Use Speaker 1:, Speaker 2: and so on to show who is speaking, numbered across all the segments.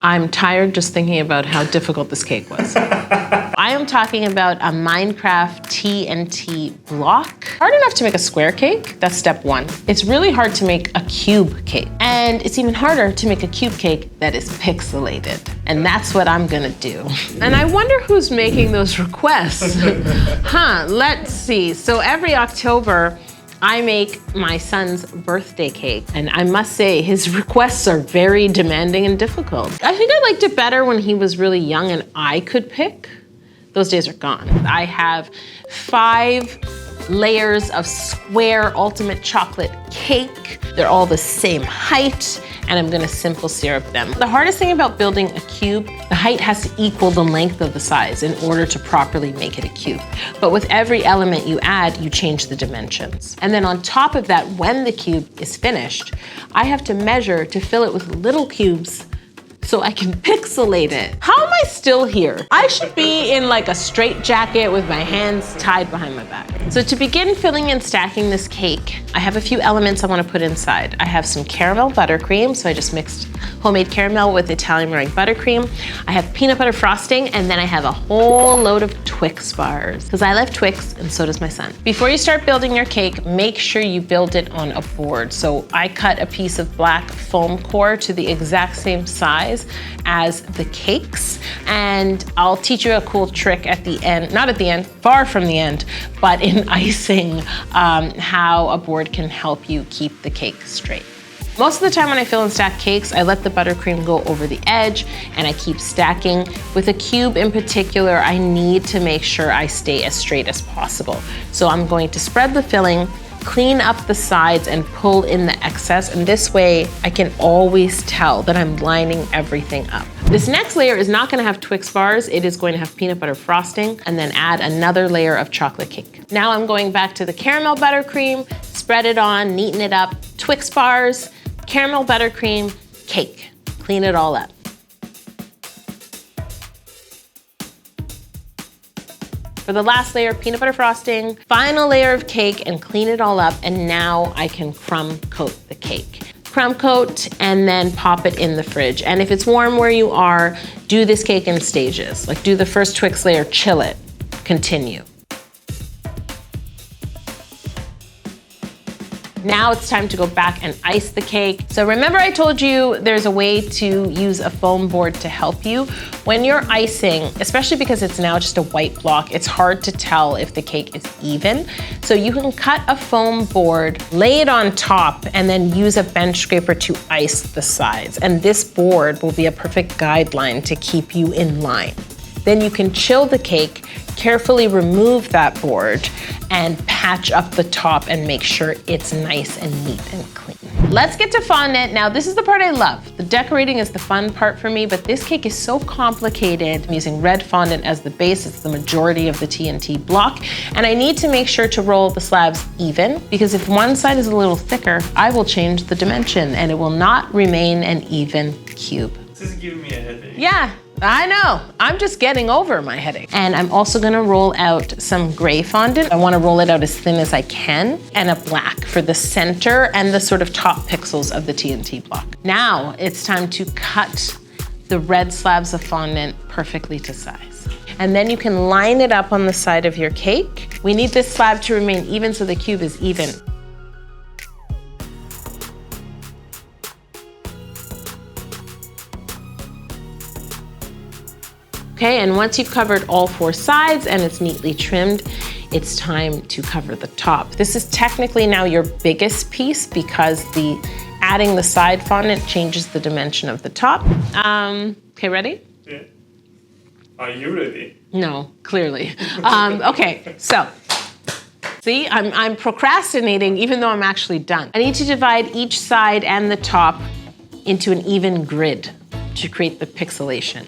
Speaker 1: I'm tired just thinking about how difficult this cake was. I am talking about a Minecraft TNT block. Hard enough to make a square cake, that's step one. It's really hard to make a cube cake. And it's even harder to make a cube cake that is pixelated. And that's what I'm gonna do. And I wonder who's making those requests. Let's see. So every October, I make my son's birthday cake, and I must say his requests are very demanding and difficult. I think I liked it better when he was really young and I could pick. Those days are gone. I have 5 layers of square ultimate chocolate cake. They're all the same height, and I'm gonna simple syrup them. The hardest thing about building a cube, the height has to equal the length of the size in order to properly make it a cube. But with every element you add, you change the dimensions. And then on top of that, when the cube is finished, I have to measure to fill it with little cubes so I can pixelate it. How am I still here? I should be in like a straight jacket with my hands tied behind my back. So to begin filling and stacking this cake, I have a few elements I want to put inside. I have some caramel buttercream, so I just mixed homemade caramel with Italian meringue buttercream. I have peanut butter frosting, and then I have a whole load of Twix bars, because I love Twix and so does my son. Before you start building your cake, make sure you build it on a board. So I cut a piece of black foam core to the exact same size as the cakes, and I'll teach you a cool trick at the end, not at the end, far from the end, but in icing, how a board can help you keep the cake straight. Most of the time when I fill and stack cakes, I let the buttercream go over the edge and I keep stacking. With a cube in particular, I need to make sure I stay as straight as possible. So I'm going to spread the filling, clean up the sides and pull in the excess, and this way I can always tell that I'm lining everything up. This next layer is not gonna have Twix bars, it is going to have peanut butter frosting, and then add another layer of chocolate cake. Now I'm going back to the caramel buttercream, spread it on, neaten it up, Twix bars, caramel buttercream, cake. Clean it all up. For the last layer, peanut butter frosting, final layer of cake, and clean it all up, and now I can crumb coat the cake. Crumb coat and then pop it in the fridge. And if it's warm where you are, do this cake in stages. Like do the first Twix layer, chill it, continue. Now it's time to go back and ice the cake. So remember I told you there's a way to use a foam board to help you. When you're icing, especially because it's now just a white block, it's hard to tell if the cake is even. So you can cut a foam board, lay it on top, and then use a bench scraper to ice the sides. And this board will be a perfect guideline to keep you in line. Then you can chill the cake, carefully remove that board, and patch up the top and make sure it's nice and neat and clean. Let's get to fondant. Now this is the part I love. The decorating is the fun part for me, but this cake is so complicated. I'm using red fondant as the base. It's the majority of the TNT block. And I need to make sure to roll the slabs even, because if one side is a little thicker, I will change the dimension and it will not remain an even cube.
Speaker 2: This is giving me a headache.
Speaker 1: Yeah. I know, I'm just getting over my headache. And I'm also gonna roll out some gray fondant. I wanna roll it out as thin as I can, and a black for the center and the sort of top pixels of the TNT block. Now it's time to cut the red slabs of fondant perfectly to size. And then you can line it up on the side of your cake. We need this slab to remain even so the cube is even. Okay, and once you've covered all 4 sides and it's neatly trimmed, it's time to cover the top. This is technically now your biggest piece because adding the side fondant changes the dimension of the top. Okay, ready?
Speaker 2: Yeah. Are you ready?
Speaker 1: No, clearly. Okay, so, see, I'm procrastinating even though I'm actually done. I need to divide each side and the top into an even grid to create the pixelation.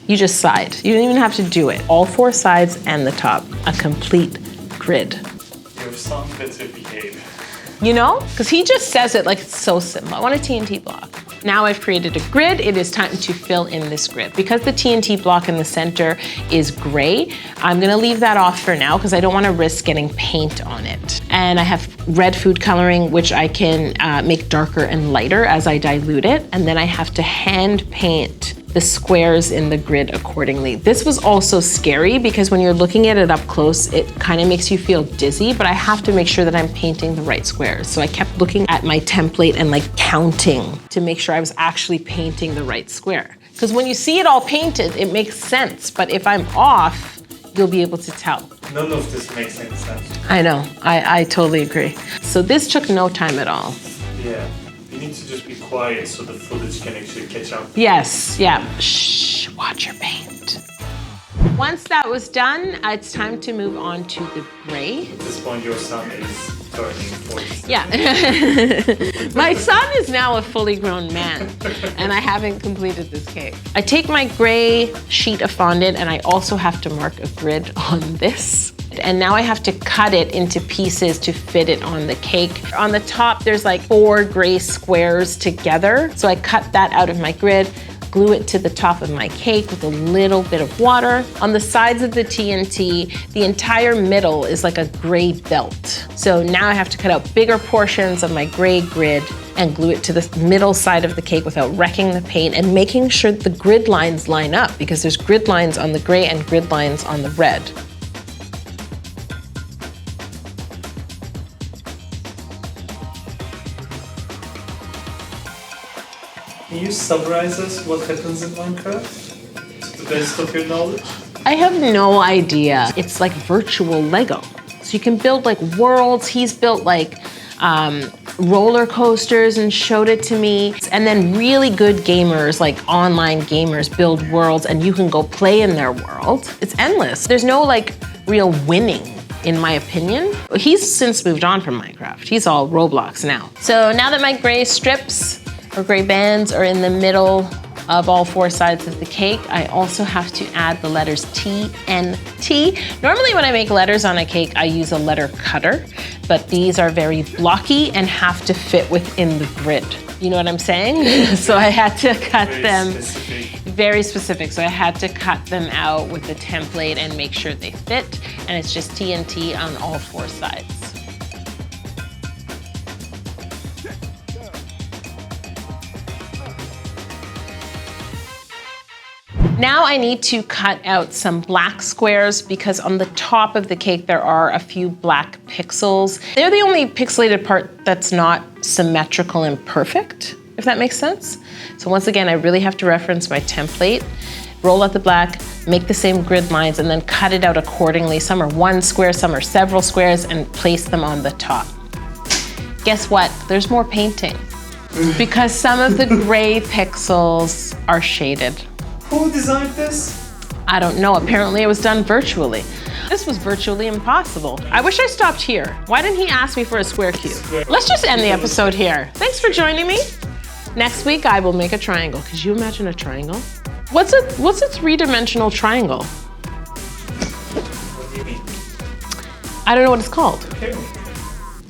Speaker 1: You just side. You don't even have to do it. All 4 sides and the top, a complete grid.
Speaker 2: Your son better behave.
Speaker 1: You know? Because he just says it like it's so simple. I want a TNT block. Now I've created a grid. It is time to fill in this grid. Because the TNT block in the center is gray, I'm gonna leave that off for now because I don't wanna risk getting paint on it. And I have red food coloring, which I can make darker and lighter as I dilute it. And then I have to hand paint the squares in the grid accordingly. This was also scary because when you're looking at it up close, it kind of makes you feel dizzy, but I have to make sure that I'm painting the right squares. So I kept looking at my template and like counting to make sure I was actually painting the right square. Because when you see it all painted, it makes sense, but if I'm off, you'll be able to tell.
Speaker 2: None of this makes any sense.
Speaker 1: I know, I totally agree. So this took no time at all.
Speaker 2: Yeah. You need to just be quiet so the footage can actually catch up.
Speaker 1: Yes, yeah. Shh, watch your paint. Once that was done, it's time to move on to the gray.
Speaker 2: At this point, your son is turning 40.
Speaker 1: Yeah. My son is now a fully grown man, and I haven't completed this cake. I take my gray sheet of fondant, and I also have to mark a grid on this. And now I have to cut it into pieces to fit it on the cake. On the top, there's like 4 gray squares together. So I cut that out of my grid, glue it to the top of my cake with a little bit of water. On the sides of the TNT, the entire middle is like a gray belt. So now I have to cut out bigger portions of my gray grid and glue it to the middle side of the cake without wrecking the paint and making sure the grid lines line up because there's grid lines on the gray and grid lines on the red.
Speaker 2: Can you summarize us what happens in Minecraft to the best of your knowledge?
Speaker 1: I have no idea. It's like virtual Lego. So you can build like worlds. He's built like roller coasters and showed it to me. And then really good gamers, like online gamers, build worlds and you can go play in their world. It's endless. There's no like real winning, in my opinion. He's since moved on from Minecraft. He's all Roblox now. So now that my gray strips or gray bands are in the middle of all 4 sides of the cake, I also have to add the letters TNT. Normally when I make letters on a cake, I use a letter cutter, but these are very blocky and have to fit within the grid. You know what I'm saying? So I had to cut them. Very specific. So I had to cut them out with the template and make sure they fit. And it's just TNT on all 4 sides. Now I need to cut out some black squares because on the top of the cake there are a few black pixels. They're the only pixelated part that's not symmetrical and perfect, if that makes sense. So once again, I really have to reference my template, roll out the black, make the same grid lines, and then cut it out accordingly. Some are 1 square, some are several squares, and place them on the top. Guess what? There's more painting because some of the gray pixels are shaded.
Speaker 2: Who designed this?
Speaker 1: I don't know. Apparently it was done virtually. This was virtually impossible. I wish I stopped here. Why didn't he ask me for a square cube? Let's just end the episode here. Thanks for joining me. Next week I will make a triangle. Could you imagine a triangle? What's a 3-dimensional triangle?
Speaker 2: What do you mean?
Speaker 1: I don't know what it's called.
Speaker 2: Okay.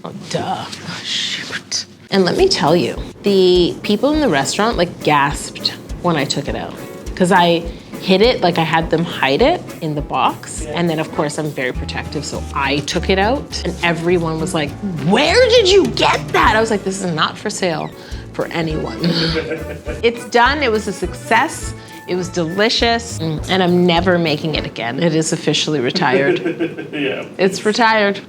Speaker 1: Oh, duh. Oh, shoot. And let me tell you, the people in the restaurant like gasped when I took it out. Because I hid it, like I had them hide it in the box. And then of course I'm very protective, so I took it out and everyone was like, where did you get that? I was like, this is not for sale for anyone. It's done, it was a success. It was delicious, and I'm never making it again. It is officially retired.
Speaker 2: Yeah.
Speaker 1: It's retired.